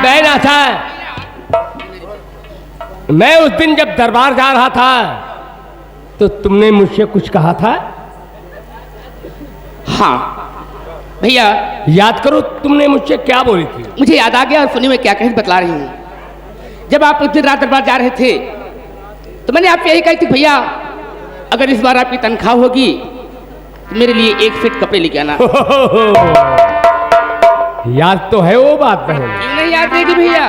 बहन था, मैं उस दिन जब दरबार जा रहा था तो तुमने मुझसे कुछ कहा था। हाँ भैया, याद करो तुमने मुझसे क्या बोली थी। मुझे याद आ गया और सुनिए मैं क्या कहीं बतला रही हूँ। जब आप उस दिन रात दरबार जा रहे थे तो मैंने आपसे यही कही थी, भैया अगर इस बार आपकी तनख्वाह होगी तो मेरे लिए एक सेट कपड़े लेके आना। याद तो है वो बात बहन। क्यों नहीं याद रहेगी भैया?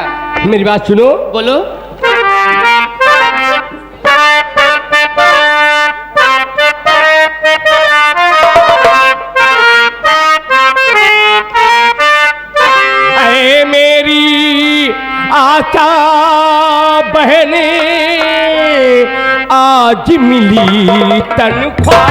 मेरी बात सुनो। बोलो। अरे मेरी आशा बहने आज मिली तनख्वाह।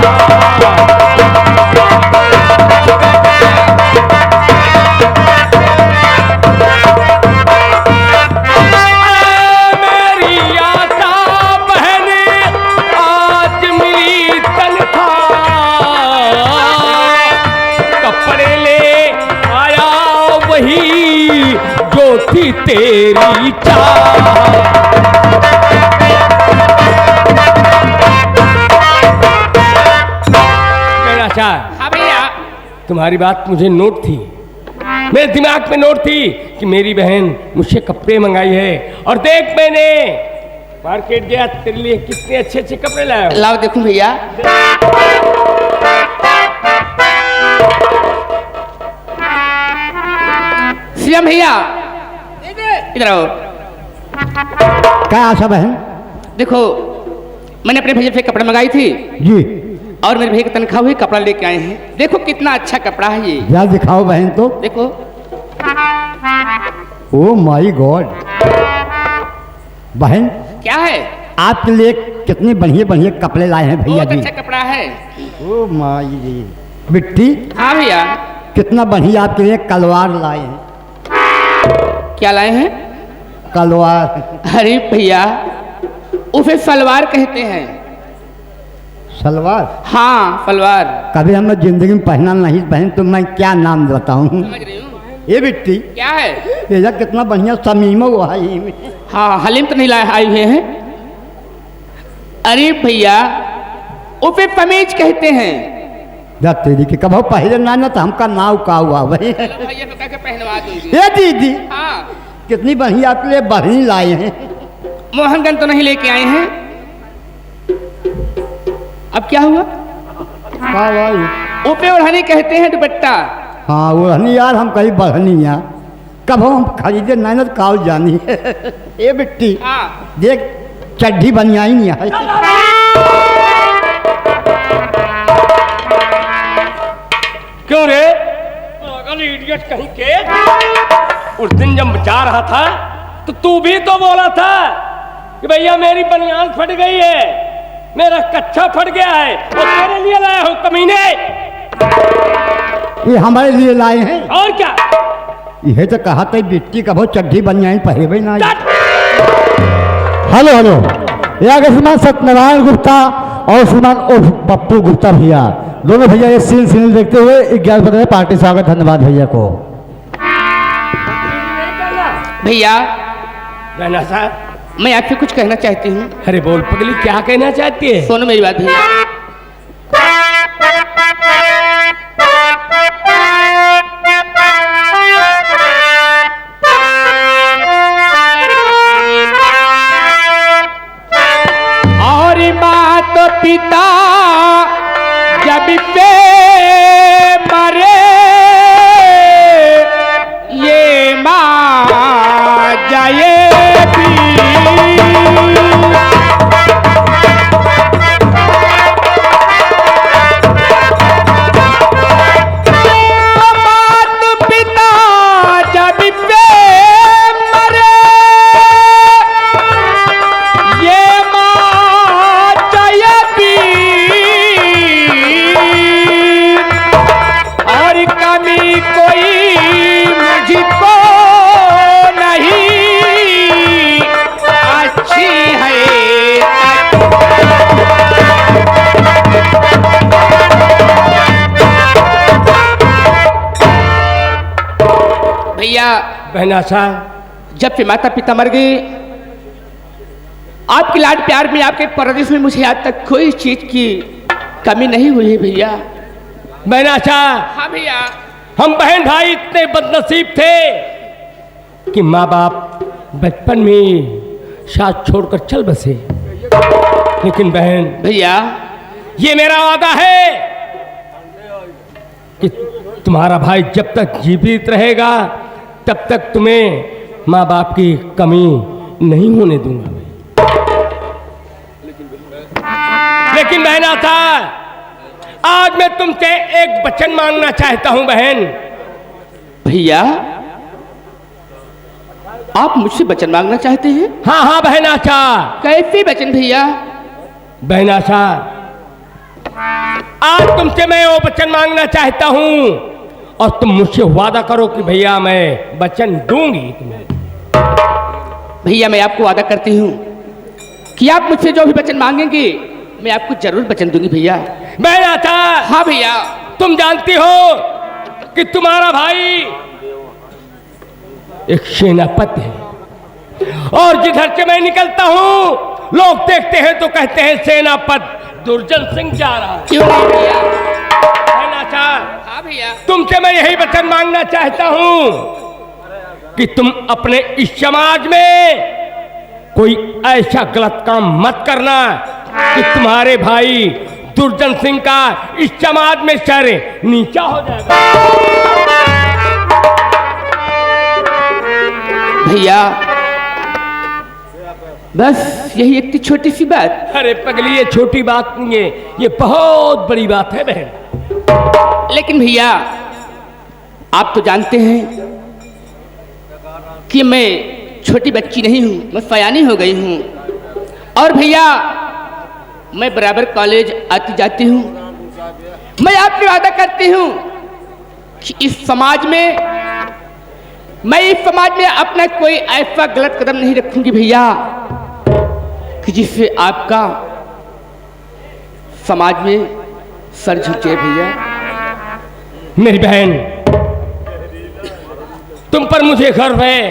थी तेरी चाह। मेरा चाह। हाँ भैया। तुम्हारी बात मुझे नोट थी, मेरे दिमाग में नोट थी कि मेरी बहन मुझसे कपड़े मंगाई है। और देख मैंने मार्केट गया, तेरे लिए कितने अच्छे अच्छे कपड़े लाया। लाओ देखूं भैया। श्याम भैया इधर आओ। क्या आशा बहन? देखो मैंने अपने भैया से कपड़े मंगाई थी जी, और मेरे भैया की तनख्वाह हुई, कपड़ा लेके आए हैं। देखो कितना अच्छा कपड़ा है ये। या दिखाओ बहन तो। देखो। ओ माय गॉड बहन, क्या है? आपके लिए कितने बढ़िया बढ़िया कपड़े लाए हैं भैया बहुत जी। अच्छा कपड़ा है। ओ माई जी बिट्टी, हाँ भैया। कितना बढ़िया आपके लिए कलवार लाए हैं। क्या लाए हैं? कलवार। अरे भैया उसे सलवार कहते हैं। सलवार? हाँ सलवार। कभी हमने जिंदगी में पहना नहीं बहन, तो मैं क्या नाम बताऊं। समझ रही हूँ। ये बिट्टी क्या है? ये कितना बढ़िया समीमा हुआ है। हाँ हलीम तो नहीं लाए आए हुए हैं। अरे भैया उसे तमीज कहते हैं। तेरी के कब पहले ना तो हमका नाव का हुआ वही। भैया तो कह के पहनवा दूंगी। ये दीदी हाँ कितनी बढ़िया आपके लिए बहनी लाए हैं। मोहनगन तो नहीं लेके आए हैं। अब क्या हुआ? हाँ भाई, ऊपे ओढ़नी कहते हैं दुपट्टा। हाँ ओढ़नी यार, हम कहीं बढ़नी यार कब हम खरीदे नानद काल जानी। ये बिट्टी हाँ देख चड्ढी बनियाई नहीं है। क्यों रे पागल इडियट कहीं के। उस दिन जब जा रहा था तो तू भी तो बोला था कि भैया मेरी बनियान फट गई है, मेरा कच्छा फट गया है, वो तेरे लिए लाया हूं कमीने। ये हमारे लिए लाए हैं। और क्या? यह तो कहा था बिट्टी कब चड्ढी बनियाई पहले भाई ना। हेलो हेलो, यहाँ के श्रीमान सत्यनारायण गुप्ता और श्रीमान उर्फ पप्पू गुप्ता भैया, दोनों भैया ये सीन देखते हुए 11 बजे पार्टी स्वागत। धन्यवाद भैया को। भैया रहना साहब, मैं आपसे कुछ कहना चाहती हूँ। अरे बोल पगली, क्या कहना चाहती है? सुनो मेरी बात भैया। और माँ तो पिता जब पे मरे, ये माँ जाएगी। मात पिता जब पे मरे, ये माँ जाएगी। और कमी कोई मुझको नहीं अच्छी है। भैया बहना साहब, जब से माता पिता मर गए, आपके लाड प्यार में, आपके परदेश में मुझे आज तक कोई चीज की कमी नहीं हुई है भैया। मैनाचा, हाँ भैया। हम बहन भाई इतने बदनसीब थे कि माँ बाप बचपन में साथ छोड़कर चल बसे। लेकिन बहन भैया, ये मेरा वादा है कि तुम्हारा भाई जब तक जीवित रहेगा तब तक तुम्हें माँ बाप की कमी नहीं होने दूंगा। लेकिन बहना था, आज मैं तुमसे एक वचन मांगना चाहता हूं बहन। भैया, आप मुझसे वचन मांगना चाहते हैं? हाँ हाँ बहनाचा। कैसे वचन भैया? बहनाचा, आज तुमसे मैं वो वचन मांगना चाहता हूं और तुम मुझसे वादा करो कि भैया मैं वचन दूंगी तुम्हें। भैया, मैं आपको वादा करती हूँ कि आप मुझसे जो भी वचन मांगेंगे मैं आपको जरूर वचन दूंगी भैया। बहनाचा, हाँ भैया। तुम जानती हो कि तुम्हारा भाई एक सेनापति है और जिधर से मैं निकलता हूं लोग देखते हैं तो कहते हैं सेनापति दुर्जन सिंह जा रहा है। क्यों नहीं भैया? बहनाचा, हाँ भैया। तुमसे मैं यही वचन मांगना चाहता हूं कि तुम अपने इस समाज में कोई ऐसा गलत काम मत करना कि तुम्हारे भाई दुर्जन सिंह का इस समाज में सर नीचा हो जाएगा। भैया, बस यही एक छोटी सी बात। अरे पगली, ये छोटी बात नहीं है, ये बहुत बड़ी बात है बहन। लेकिन भैया, आप तो जानते हैं कि मैं छोटी बच्ची नहीं हूं, मैं सयानी हो गई हूं। और भैया, मैं बराबर कॉलेज आती जाती हूँ। मैं आपसे वादा करती हूँ कि इस समाज में अपना कोई ऐसा गलत कदम नहीं रखूंगी भैया कि जिससे आपका समाज में सर झुके भैया। मेरी बहन, तुम पर मुझे गर्व है,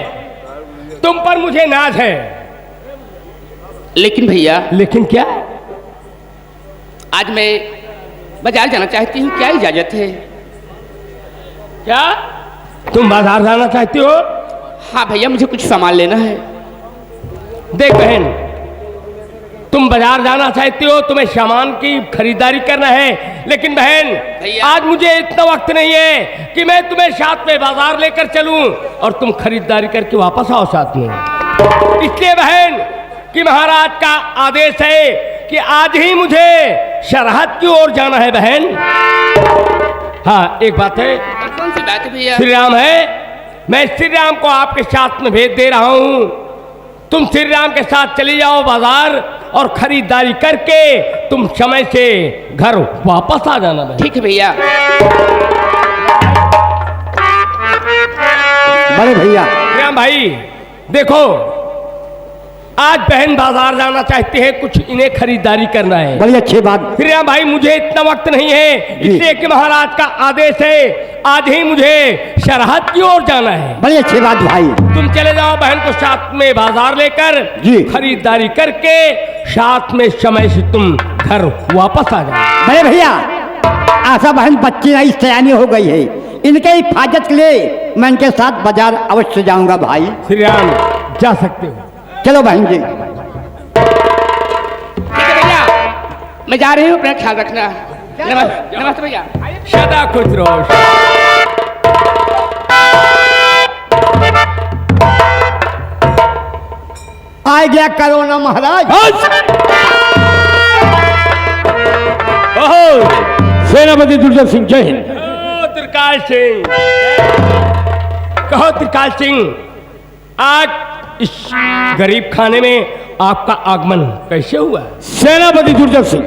तुम पर मुझे नाज है। लेकिन भैया, लेकिन क्या? आज मैं बाजार जाना चाहती हूँ, क्या इजाजत है? क्या तुम बाजार जाना चाहती हो? हाँ भैया, मुझे कुछ सामान लेना है। देख बहन, तुम बाजार जाना चाहती हो, तुम्हें सामान की खरीदारी करना है। लेकिन बहन, आज मुझे इतना वक्त नहीं है कि मैं तुम्हें साथ में बाजार लेकर चलूं और तुम खरीदारी करके वापस आओ साथ में। इसलिए बहन कि महाराज का आदेश है कि आज ही मुझे सरहद की ओर जाना है बहन। हाँ, एक बात है। कौन सी बात है भैया? श्री राम है, मैं श्री राम को आपके साथ में भेज दे रहा हूँ। तुम श्री राम के साथ चली जाओ बाजार और खरीदारी करके तुम समय से घर वापस आ जाना बहन। ठीक है भैया। बड़े भैया, श्री राम भाई, देखो आज बहन बाजार जाना चाहती है, कुछ इन्हें खरीदारी करना है। बड़ी अच्छी बात। श्री राम भाई, मुझे इतना वक्त नहीं है, इसलिए कि महाराज का आदेश है, आज ही मुझे सरहद की ओर जाना है। बड़ी अच्छी बात भाई। तुम चले जाओ बहन को साथ में बाजार लेकर जी। खरीदारी करके साथ में समय से तुम घर वापस आ जाओ। बड़े भैया, आशा बहन बच्ची नई सयानी हो गई है, इनके हिफाजत के लिए मैं इनके साथ बाजार अवश्य जाऊंगा भाई। श्री राम, जा सकते हो। चलो बहन जी। ठीक है भैया, मैं जा रही हूँ, अपना ख्याल रखना। नमस्ते भैया। सदा खुश रहो। आ गया कोरोना महाराज। ओहो, सेनापति दुर्जन सिंह, जय हिंद। त्रिकाल सिंह, कहो त्रिकाल सिंह, आज इस गरीब खाने में आपका आगमन कैसे हुआ? सेनापति दुर्जन सिंह,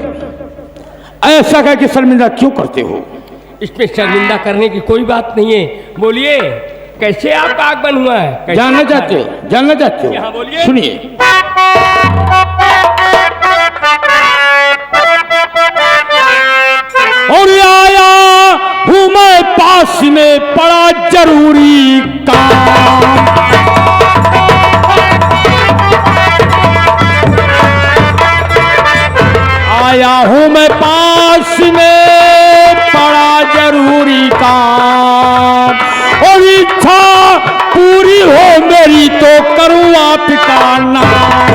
ऐसा कह के शर्मिंदा क्यों करते हो? इसमें शर्मिंदा करने की कोई बात नहीं है, बोलिए कैसे आपका आगमन हुआ है? जानना चाहते हो? जानना चाहते हो? यहाँ बोलिए। सुनिए। और आया हूँ मैं पास में, पड़ा जरूरी काम। आया हूं मैं पास में, बड़ा जरूरी काम, और इच्छा पूरी हो मेरी तो करूं आपका नाम।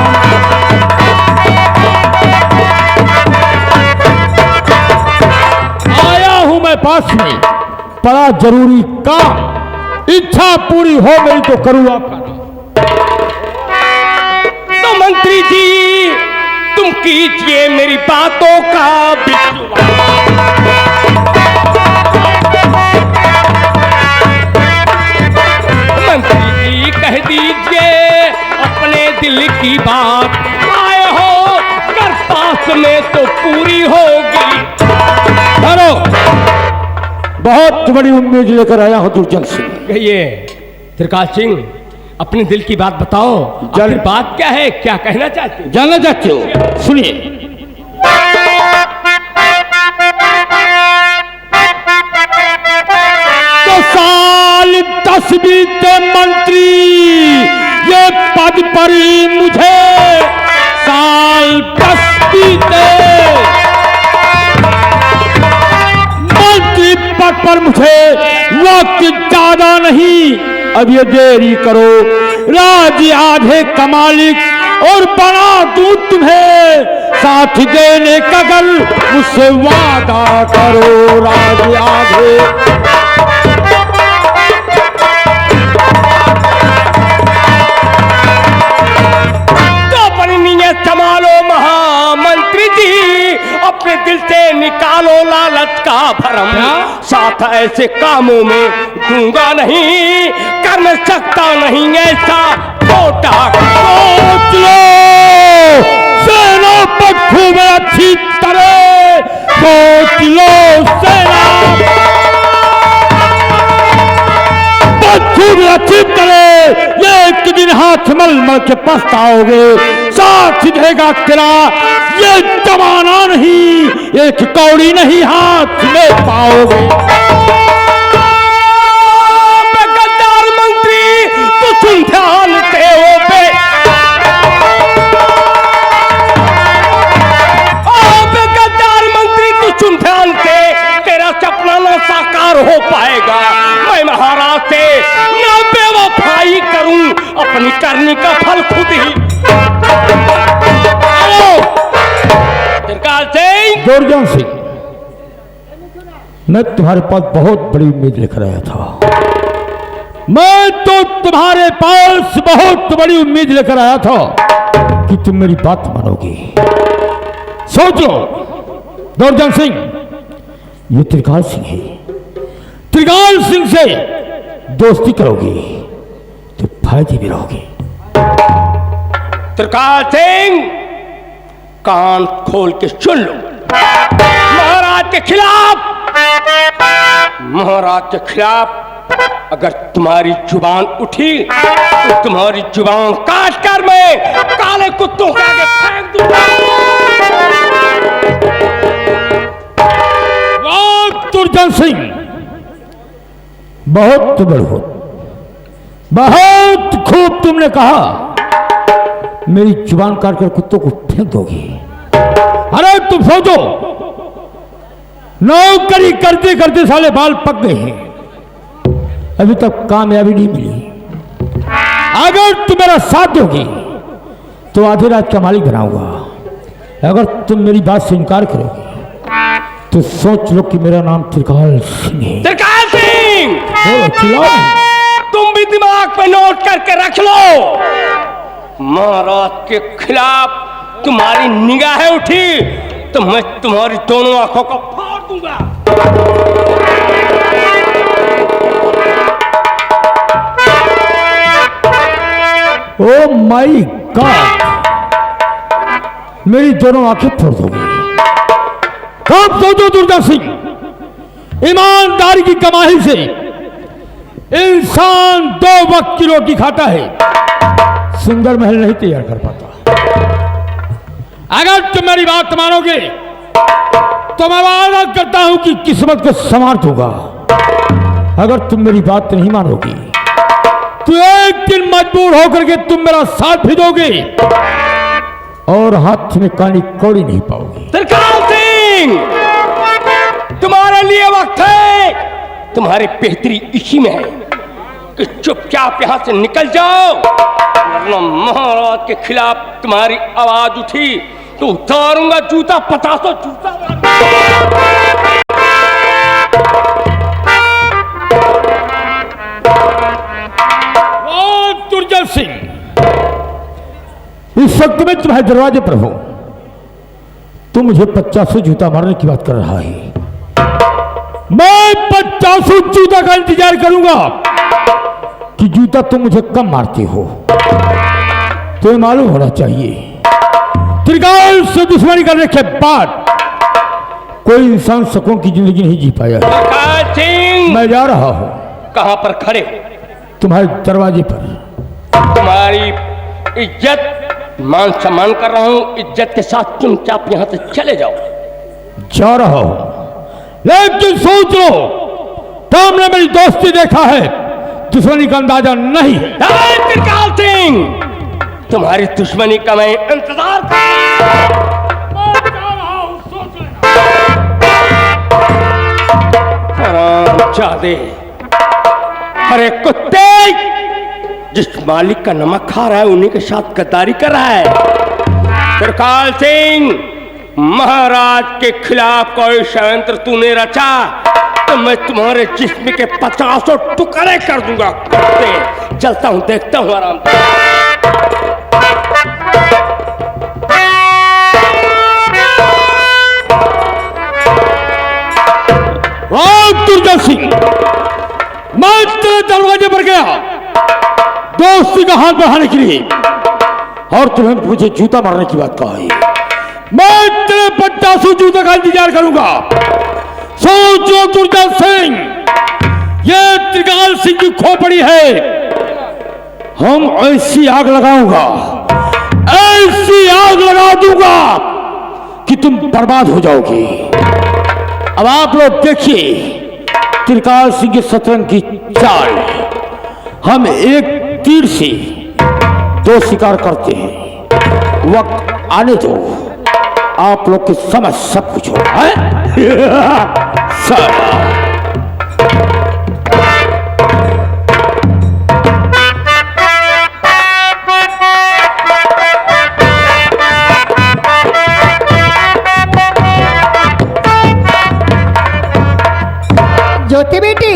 आया हूं मैं पास में, बड़ा जरूरी काम, इच्छा पूरी हो मेरी तो करूं आपका नाम। तो मंत्री जी तुम कीजिए मेरी बातों का विश्वास। मंत्री जी कह दीजिए अपने दिल की बात, आए हो कर पास में तो पूरी होगी। हेलो, बहुत बड़ी उम्मीद लेकर आया हूं दुर्जन सिंह। कहिए त्रिकाल सिंह, अपने दिल की बात बताओ। आखिर बात क्या है, क्या कहना चाहते हो? जानना चाहते हो? सुनिए। तो साल 10 बीते मंत्री ये पद पर ही मुझे, साल 10 बीते मंत्री पद पर मुझे, वक्त ज्यादा नहीं, अब ये देरी करो, राज आधे का मालिक और बना दूं तुम्हें, साथ देने का कल मुझसे वादा करो, राज आधे। तो अपनी नीयत संभालो महामंत्री जी, अपने दिल से निकालो लालच का भरम, साथ ऐसे कामों में दूंगा नहीं, कर न सकता नहीं ऐसा छोटा। सोच लो सेना पक्षों में अच्छी तरह, सोच लो सेना पक्षों में अच्छी तरह, ये एक दिन हाथ मल मल के पछताओगे, साथ देगा किरा ये जमाना नहीं, एक कौड़ी नहीं हाथ में पाओगे। गद्दार मंत्री तू सुन ध्यान से हो बे, गद्दार मंत्री तू सुन ध्यान से, तेरा सपना ना साकार हो पाएगा। मैं महाराज से न बेवफाई करूं, अपनी करनी का फल खुद ही। त्रिकाल सिंह, दुर्जन सिंह, मैं तुम्हारे पास बहुत बड़ी उम्मीद लेकर आया था, मैं तो तुम्हारे पास बहुत बड़ी उम्मीद लेकर आया था कि तुम मेरी बात मानोगी। सोचो दुर्जन सिंह, ये त्रिकाल सिंह है, त्रिकाल सिंह से दोस्ती करोगी तो फायदे भी रहोगे। त्रिकाल सिंह कान खोल के सुन लो, महाराज के खिलाफ अगर तुम्हारी जुबान उठी तो तुम्हारी जुबान काट कर मैं काले कुत्तों के आगे फेंक दूंगा। वाह दुर्जन सिंह, बहुत बड़ो, बहुत खूब तुमने कहा, मेरी जुबान काटकर कुत्तों को फेंक दोगे। अरे तुम सोचो, नौकरी करते करते साले बाल पक गए हैं, अभी तक कामयाबी नहीं मिली। अगर तुम मेरा साथ दोगी तो आधी रात का मालिक बनाऊंगा, अगर तुम मेरी बात से इनकार करोगे तो सोच लो कि मेरा नाम त्रिकाल सिंह है। त्रिकाल सिंह, चिल्लाओ, तुम भी दिमाग पे नोट करके रख लो, महाराज के खिलाफ तुम्हारी निगाहें उठी तो मैं तुम्हारी दोनों आंखों को फाड़ दूंगा। ओ माय गॉड, मेरी दोनों आंखें फोड़ दोगी। कब सोचो दुर्जन सिंह, ईमानदारी की कमाई से इंसान 2 वक्त की रोटी खाता है, सुंदर महल नहीं तैयार कर पाता। अगर तुम मेरी बात मानोगे तो मैं वादा करता हूं कि किस्मत को संवार दूंगा। अगर तुम मेरी बात नहीं मानोगी तो एक दिन मजबूर होकर के तुम मेरा साथ भी दोगे और हाथ में काली कौड़ी नहीं पाओगे। त्रिकाल सिंह, तुम्हारे लिए वक्त है, तुम्हारी बेहतरी इसी में है कि चुपचाप यहां से निकल जाओ, वरना महाराज के खिलाफ तुम्हारी आवाज उठी तो उतारूंगा जूता, 50 जूता। दुर्जय सिंह, इस वक्त में तुम्हारे दरवाजे पर हो, तुम मुझे 50 जूता मारने की बात कर रहा है। मैं 50 जूता का इंतजार करूंगा कि जूता तुम मुझे कम मारते हो। तुम्हें मालूम होना चाहिए, त्रिकाल से दुश्मनी करने के बाद कोई इंसान सुकून की जिंदगी नहीं जी पाया है। त्रिकाल सिंह, मैं जा रहा हूं। कहां पर खड़े? तुम्हारे दरवाजे पर। तुम्हारी इज्जत मान सम्मान कर रहा हूं, इज्जत के साथ चुपचाप यहां से चले जाओ। जा रहा हूं, लेकिन सोच लो, तुमने मेरी दोस्ती देखा है, दुश्मनी का अंदाजा नहीं है। त्रिकाल सिंह, तुम्हारी दुश्मनी का मैं इंतजार कर हरामजादे, अरे कुत्ते, जिस मालिक का नमक खा रहा है उन्हीं के साथ गद्दारी कर रहा है। त्रिकाल सिंह, महाराज के खिलाफ कोई षड्यंत्र तूने रचा तो मैं तुम्हारे जिस्म के 50 टुकड़े कर दूंगा। कुत्ते, चलता हूं, देखता हूं आराम। दुर्जय सिंह, मैं तेरे दरवाजे पर गया दोस्ती का हाथ बढ़ाने के लिए, और तुम्हें मुझे जूता मारने की बात कहा है। मैं तेरे 50 जूता का इंतजार करूंगा। सोचो दुर्जय सिंह, ये त्रिकाल सिंह की खोपड़ी है, हम ऐसी आग लगाऊंगा, ऐसी आग लगा दूंगा कि तुम बर्बाद हो जाओगे। अब आप लोग देखिए त्रिकाल सिंह के शतरंज की चाल। हम एक तीर से 2 शिकार करते हैं। वक्त आने दो, आप लोग की समझ सब कुछ होगा। ज्योति बेटी,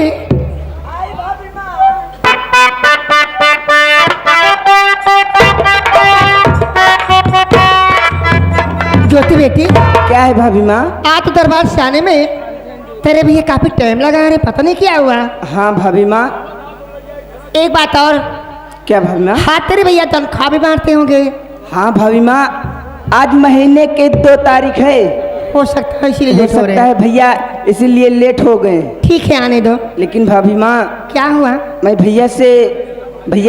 ज्योति बेटी, क्या है भाभी माँ? आज तो दरबार से आने में तेरे भी ये काफी टाइम लगा है, पता नहीं क्या हुआ। हाँ भाभी माँ। एक बात और, क्या भाभी माँ? हाँ तेरे भैया तनख्वाह भी बांटते होंगे। हाँ भाभी माँ, आज महीने के 2 तारीख है। हो सकता है इसीलिए हो लेट हो सकता रहे। है भैया, इसीलिए लेट हो गए। ठीक है, आने दो। लेकिन भाभी माँ, क्या हुआ? मैं भैया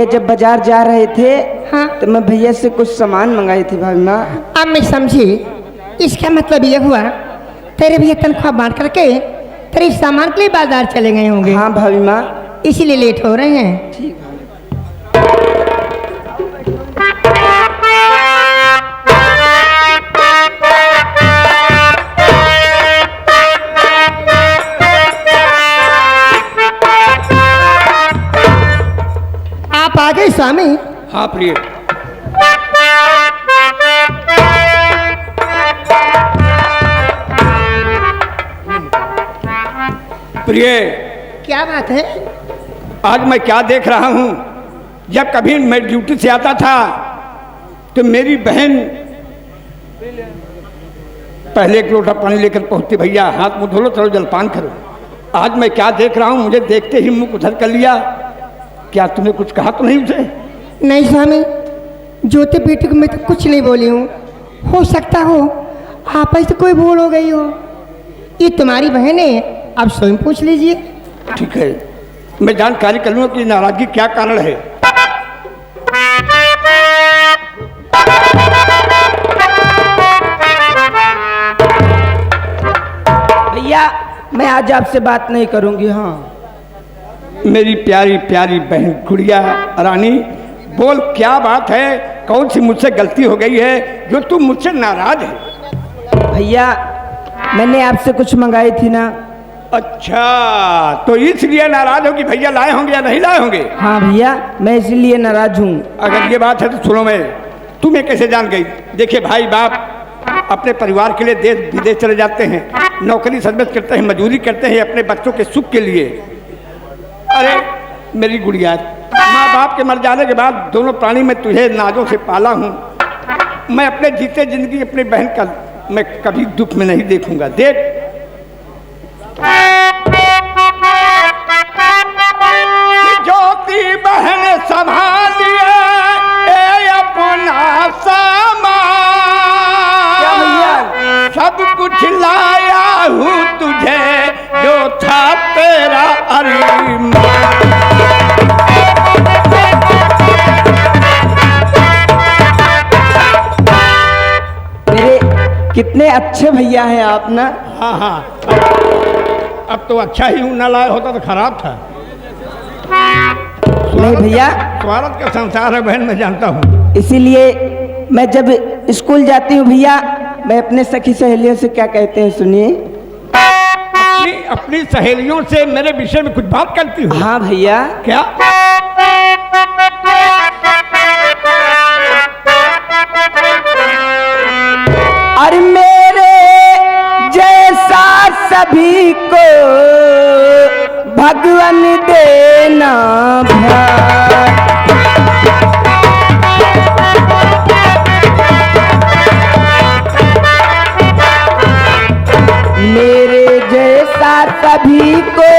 जब बाजार जा रहे थे, हाँ, तो मैं भैया से कुछ सामान मंगाई थी भाभी माँ। अब मैं समझी, इसका मतलब ये हुआ तेरे भैया तनख्वाह बांट करके तेरे सामान के लिए बाजार चले गए होंगे। हाँ भाभी माँ, इसीलिए लेट हो रहे हैं। ठीक। आप आ गए स्वामी? हाँ प्रिय, प्रिय, क्या बात है? आज मैं क्या देख रहा हूँ, जब कभी मैं ड्यूटी से आता था तो मेरी बहन पहले एक लोटा पानी लेकर पहुँचती, भैया हाथ मुँह धो लो, चलो जलपान करो। आज मैं क्या देख रहा हूँ, मुझे देखते ही मुँह उधर कर लिया। क्या तुमने कुछ कहा तो नहीं उसे? नहीं स्वामी, ज्योति बेटी को मैं तो कुछ नहीं बोली हूँ। हो सकता हो आप ऐसे कोई भूल हो गई हो। ये तुम्हारी बहन है, आप स्वयं पूछ लीजिए। ठीक है, मैं जानकारी कर लूँगा कि नाराजगी क्या कारण है। भैया मैं आज आपसे बात नहीं करूँगी। हाँ मेरी प्यारी प्यारी बहन गुड़िया रानी, बोल क्या बात है, कौन सी मुझसे गलती हो गई है जो तुम मुझसे नाराज है? भैया मैंने आपसे कुछ मंगाई थी ना। अच्छा, तो इसलिए नाराज हो कि भैया लाए होंगे या नहीं लाए होंगे? हाँ भैया, मैं इसलिए नाराज हूँ। अगर ये बात है तो सुनो, मैं तुम्हें कैसे जान गई? देखिए भाई बाप अपने परिवार के लिए देश विदेश चले जाते हैं, नौकरी सर्विस करते हैं, मजदूरी करते हैं अपने बच्चों के सुख के लिए। अरे मेरी गुड़िया, माँ बाप के मर जाने के बाद दोनों प्राणी में तुझे नाजों से पाला हूँ। मैं अपने जीते जिंदगी अपनी बहन का मैं कभी दुख में नहीं देखूंगा। देख ज्योति बहन संभालिए अपना सामान, सब कुछ लाया हूँ तुझे जो था तेरा अरीमान। मेरे कितने अच्छे भैया हैं आप ना। हाँ हाँ, अब तो अच्छा ही हूँ, ना लाया होता तो खराब था। नहीं भैया, स्वार्थ का संसार है बहन, मैं जानता हूँ। इसीलिए मैं जब स्कूल जाती हूँ भैया, मैं अपने सखी सहेलियों से क्या कहते हैं सुनिए। अपनी सहेलियों से मेरे विषय में कुछ बात करती हूँ? हाँ भैया। क्या? अरे मेरे जैसा सभी को भगवान देना भाई। मेरे जैसा सभी को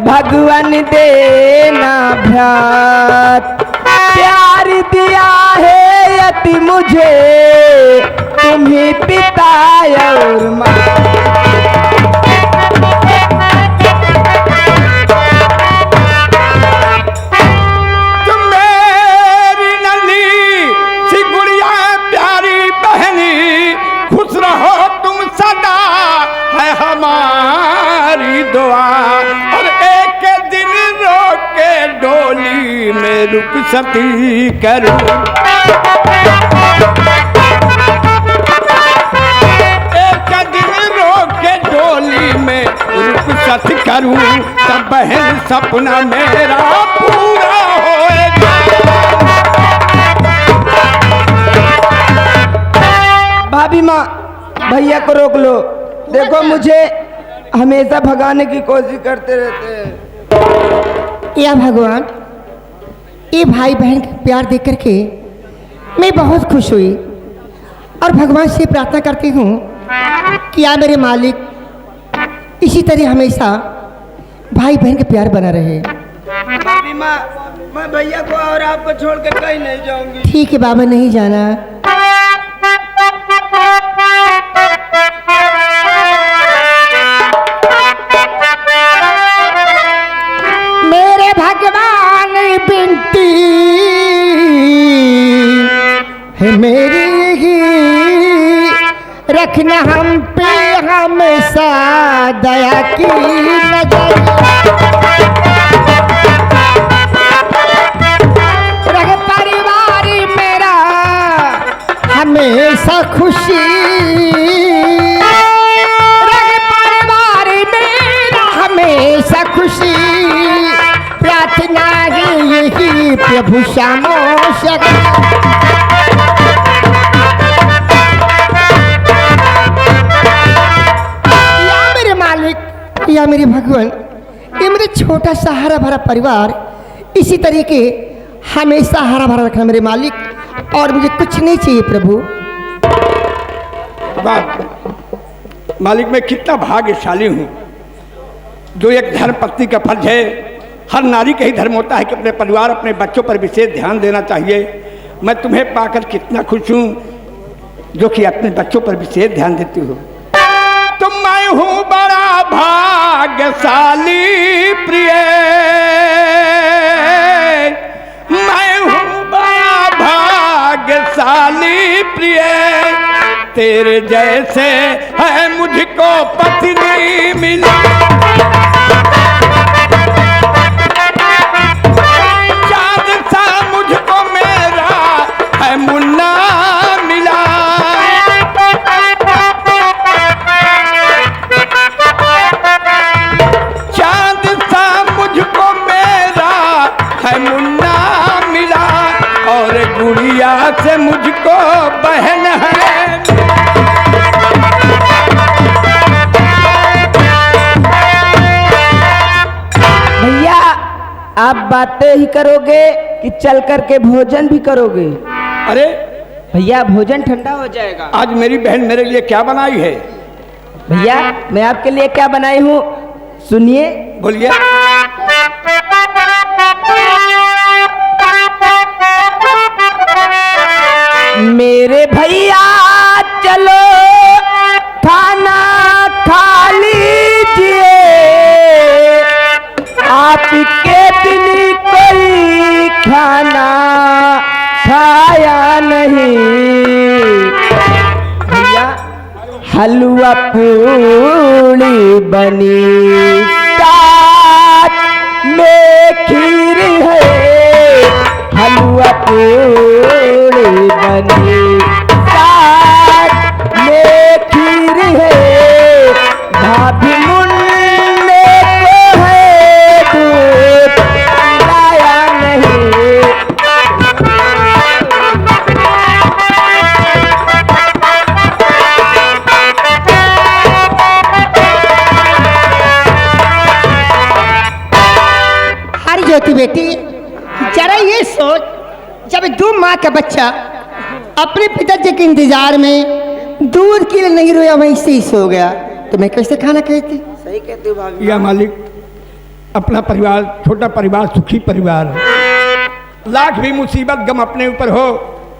भगवान देना भ्रात। प्यार दिया है यति मुझे तुम्हें पिता और माँ। तुम मेरी नन्ही सी गुड़िया प्यारी बहनी, खुश रहो तुम सदा है हमारी दुआ। और एक दिन रोके डोली में रुखसती करूं, रुखसत करूं, तब बहन सपना मेरा पूरा होएगा। भाभी माँ, भैया को रोक लो। देखो मुझे हमेशा भगाने की कोशिश करते रहते हैं। या भगवान, ये भाई बहन का प्यार देख करके मैं बहुत खुश हुई और भगवान से प्रार्थना करती हूँ कि या मेरे मालिक इसी तरह हमेशा भाई बहन का प्यार बना रहे। भाभी माँ, मैं भैया को और आपको छोड़ कर कहीं नहीं जाऊंगी। ठीक है बाबा, नहीं जाना। मेरे भगवान बिनती है मेरी ही, रखना हम पे हमेशा दया की नजर। रहे परिवार मेरा हमेशा खुशी, रहे परिवार मेरा हमेशा खुशी। प्रार्थना यही प्रभु श्यामो या मेरे भगवान, ये मेरे छोटा सा हरा भरा परिवार इसी तरीके हमेशा हरा भरा रखना मेरे मालिक, और मुझे कुछ नहीं चाहिए प्रभु। मालिक, मैं कितना भाग्यशाली हूँ जो एक धर्म पत्नी का फर्ज है। हर नारी का ही धर्म होता है कि अपने परिवार अपने बच्चों पर विशेष ध्यान देना चाहिए। मैं तुम्हें पाकर कितना खुश हूँ जो कि अपने बच्चों पर विशेष ध्यान देती हो। तो मैं हूँ बड़ा भाग्यशाली प्रिय, मैं हूँ बड़ा भाग्यशाली प्रिय। तेरे जैसे है मुझको पत्नी मिली, चाँद सा मुझको मेरा है मुन्ना मिला। माँ से मुझको बहन है। भैया आप बातें ही करोगे कि चल करके भोजन भी करोगे? अरे भैया भोजन ठंडा हो जाएगा। आज मेरी बहन मेरे लिए क्या बनाई है? भैया मैं आपके लिए क्या बनाई हूँ सुनिए। बोलिए। मेरे भैया चलो खाना खा लीजिए, आपके बिन कोई खाना खाया नहीं। भैया हलवा पूड़ी बनी, साथ में खीर है। हलवा पूड़ी बनी, साथ में खीर है। भाभी मुन्ने को है दूध पिलाया नहीं। अरे ज्योति बेटी, जरा ये सोच, जब दो माँ का बच्चा अपने पिताजी के इंतजार में दूध के लिए नहीं रोया, वहीं से ही सो गया, तो मैं कैसे खाना खाती? सही कहते हो भाभी। या मालिक, अपना परिवार छोटा परिवार सुखी परिवार, लाख भी मुसीबत गम अपने ऊपर हो,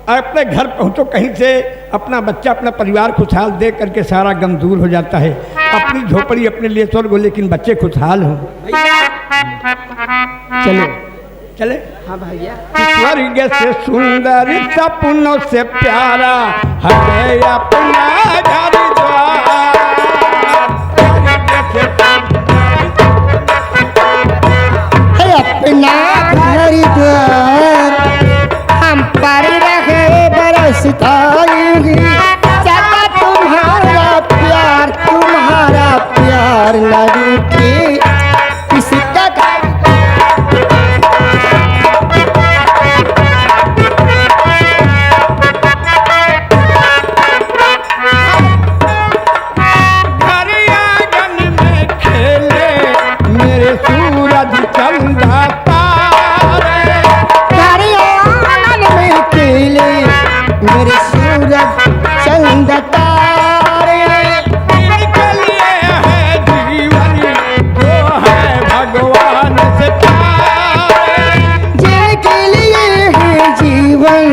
अपने घर पहुँचो कहीं से, अपना बच्चा अपना परिवार खुशहाल देख करके सारा गम दूर हो जाता है। अपनी झोपड़ी अपने लिए स्वर्ग हो, लेकिन बच्चे खुशहाल हों। चलो चले। हाँ भैया। स्वर्ग से सुंदर सपनों से प्यारा है अपना घर द्वार। है अपना घर द्वार, हम पर रहे बरसता यूं, सदा तुम्हारा प्यार न रूठे किसी का। घर आंगन में खेले मेरे सूरज चंदा तारे। घर आंगन में खेले मेरे सूरज चंद तारे। इनके लिए है जीवन जो है भगवान से प्यारे। जिनके लिए है जीवन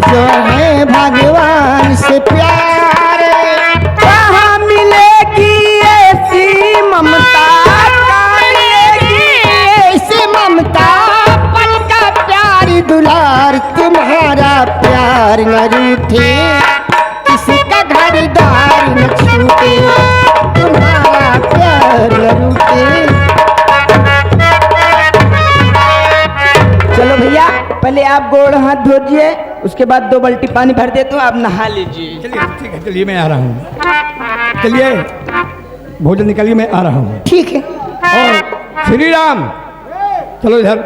जो है भगवान से प्यारे। कहाँ मिलेगी ऐसी ममता, कहाँ मिलेगी ऐसी ममता, पल का प्यार दुलार, तुम्हारा प्यार न रूठे किसी का घर द्वार न छूटे, तुम्हारा प्यार न रूठे। चलो भैया पहले आप गोड़ हाथ धोजिए, उसके बाद 2 बाल्टी पानी भर देता हूँ, आप नहा लीजिए। चलिए ठीक है, चलिए मैं आ रहा हूँ। चलिए भोजन निकालिए, मैं आ रहा हूँ। ठीक है। और श्री राम, चलो इधर।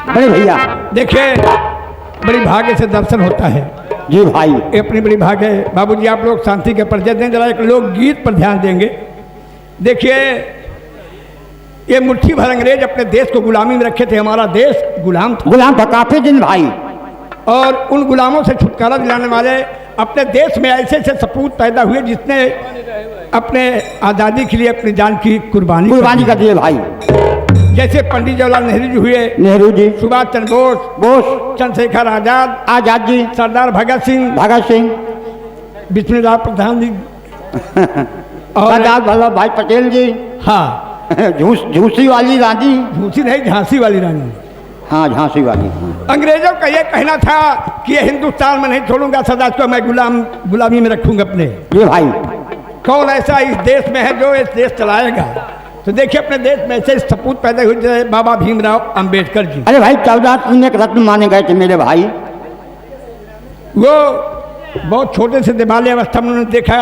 बड़े भैया। देखिए बड़ी भाग्य से दर्शन होता है। जी भाई। ये अपनी बड़ी भाग्य है। बाबूजी आप लोग शांति के परिचय दें, जरा एक लोक गीत पर ध्यान देंगे। देखिए ये मुट्ठी भर अंग्रेज अपने देश को गुलामी में रखे थे, हमारा देश गुलाम था। गुलाम था काफी दिन भाई। और उन गुलामों से छुटकारा दिलाने वाले अपने देश में ऐसे ऐसे सपूत पैदा हुए जिसने अपने आज़ादी के लिए अपनी जान की कुर्बानी कर दिए भाई। जैसे पंडित जवाहरलाल नेहरू जी हुए, नेहरू जी, सुभाष चंद्र बोस, चंद्रशेखर आजाद जी, सरदार भगत सिंह, विष्णुदास प्रधान जी और सरदार वल्लभ भाई पटेल जी। हाँ झूसी वाली रानी। झूसी नहीं, झांसी वाली रानी। हाँ झांसी वाली। हाँ। अंग्रेजों का ये कहना था कि ये हिंदुस्तान में नहीं छोड़ूंगा, सदा इसको मैं गुलामी में रखूंगा अपने। ये भाई कौन ऐसा इस देश में है जो इस देश चलाएगा? तो देखिए अपने देश में ऐसे सपूत पैदा हुए जैसे बाबा भीमराव अंबेडकर जी। अरे भाई 14 रत्न माने गए थे मेरे भाई। वो बहुत छोटे से दिवाली अवस्था में उन्होंने देखा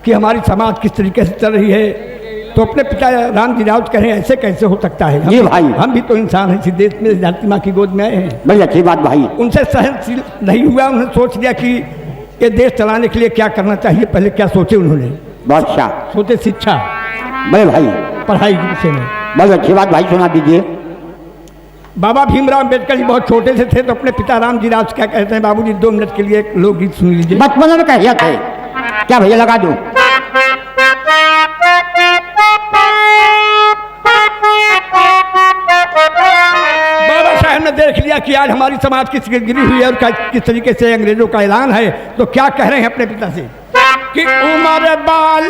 कि हमारी समाज किस तरीके से चल रही है, तो अपने पिता राम जी राउत कहें ऐसे कैसे हो सकता है? जी भाई। हम भी तो इंसान हैं, इसी देश में धरती माँ की गोद में आए हैं। बड़ी अच्छी बात भाई। उनसे सहनशील नहीं हुआ, उन्होंने सोच लिया कि ये देश चलाने के लिए क्या करना चाहिए। पहले क्या सोचे उन्होंने? बादशाह। सोचे शिक्षा, बड़े भाई। पढ़ाई के विषय में। बड़ी अच्छी बात भाई, सुना दीजिए। बाबा भीमराव अम्बेडकर जी बहुत छोटे से थे तो अपने पिता राम जी राउत क्या कहते हैं, बाबूजी 2 मिनट के लिए एक लोकगीत सुन लीजिए। बचपन में कहिया थे क्या भैया, लगा दूं? बाबा साहब ने देख लिया कि आज हमारी समाज किस गिरी हुई है और किस तरीके से अंग्रेजों का ऐलान है, तो क्या कह रहे हैं अपने पिता से कि उमर बाल